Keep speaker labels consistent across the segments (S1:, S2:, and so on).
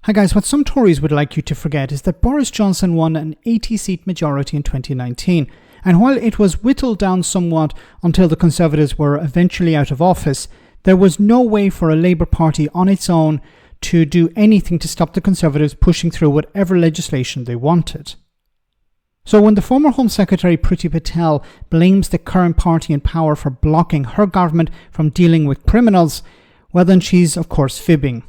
S1: Hi guys, what some Tories would like you to forget is that Boris Johnson won an 80-seat majority in 2019, and while it was whittled down somewhat until the Conservatives were eventually out of office, there was no way for a Labour Party on its own to do anything to stop the Conservatives pushing through whatever legislation they wanted. So when the former Home Secretary Priti Patel blames the current party in power for blocking her government from dealing with criminals, well then she's of course fibbing.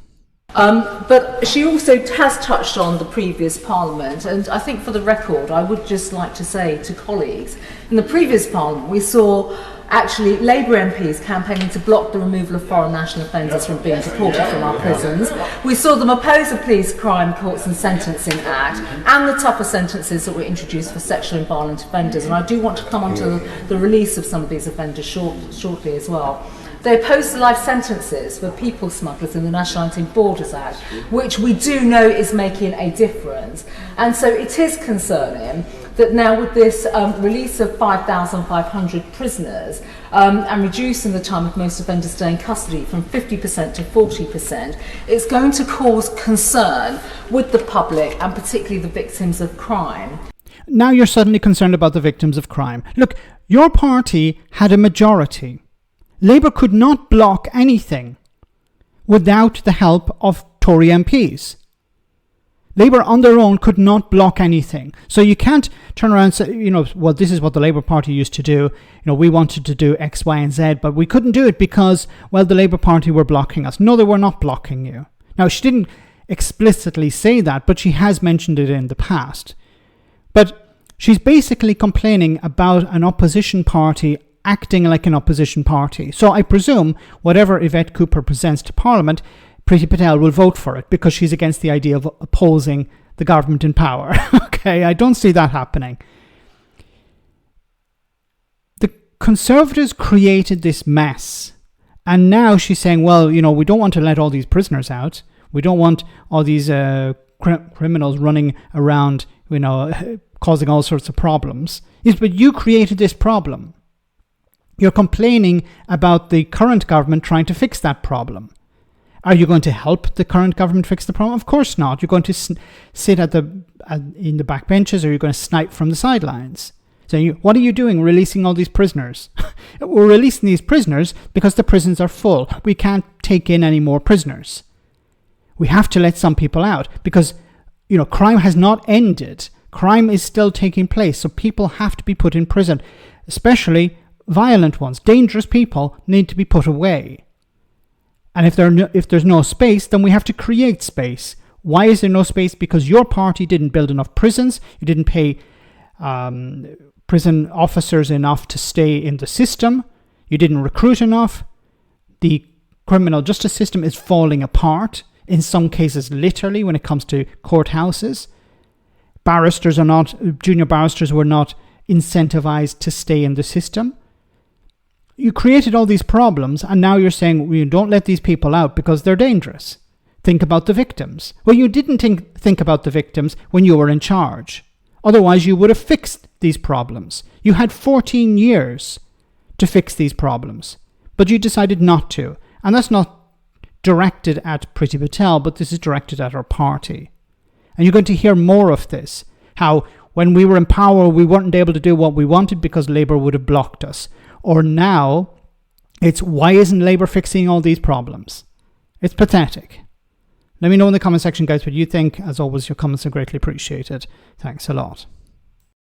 S2: But she also has touched on the previous Parliament, and I think for the record I would just like to say to colleagues, in the previous Parliament we saw actually Labour MPs campaigning to block the removal of foreign national offenders from being deported from our prisons. We saw them oppose the Police Crime Courts and Sentencing Act and the tougher sentences that were introduced for sexual and violent offenders, and I do want to come on to the release of some of these offenders shortly as well. They opposed life sentences for people smugglers in the Nationality and Borders Act, which we do know is making a difference. And so it is concerning that now with this release of 5,500 prisoners and reducing the time of most offenders stay in custody from 50% to 40%, it's going to cause concern with the public and particularly the victims of crime.
S1: Now you're suddenly concerned about the victims of crime. Look, your party had a majority. Labour could not block anything without the help of Tory MPs. Labour on their own could not block anything. So you can't turn around and say, well, this is what the Labour Party used to do. We wanted to do X, Y, and Z, but we couldn't do it because, well, the Labour Party were blocking us. No, they were not blocking you. Now, she didn't explicitly say that, but she has mentioned it in the past. But she's basically complaining about an opposition party acting like an opposition party. So I presume whatever Yvette Cooper presents to Parliament, Priti Patel will vote for it because she's against the idea of opposing the government in power. Okay, I don't see that happening. The Conservatives created this mess, and now she's saying, well, we don't want to let all these prisoners out. We don't want all these criminals running around, causing all sorts of problems. Yes, but you created this problem. You're complaining about the current government trying to fix that problem. Are you going to help the current government fix the problem? Of course not. You're going to sit in the back benches, or you're going to snipe from the sidelines. So what are you doing releasing all these prisoners? We're releasing these prisoners because the prisons are full. We can't take in any more prisoners. We have to let some people out because, crime has not ended. Crime is still taking place. So people have to be put in prison, especially violent ones. Dangerous people need to be put away. And if there's no space, then we have to create space. Why is there no space? Because your party didn't build enough prisons. You didn't pay prison officers enough to stay in the system. You didn't recruit enough. The criminal justice system is falling apart, in some cases literally, when it comes to courthouses. Junior barristers were not incentivized to stay in the system. You created all these problems, and now you're saying, well, you don't let these people out because they're dangerous. Think about the victims. Well, you didn't think about the victims when you were in charge. Otherwise, you would have fixed these problems. You had 14 years to fix these problems, but you decided not to. And that's not directed at Priti Patel, but this is directed at our party. And you're going to hear more of this, how when we were in power, we weren't able to do what we wanted because Labour would have blocked us. Or now, it's why isn't Labour fixing all these problems? It's pathetic. Let me know in the comment section, guys, what you think. As always, your comments are greatly appreciated. Thanks a lot.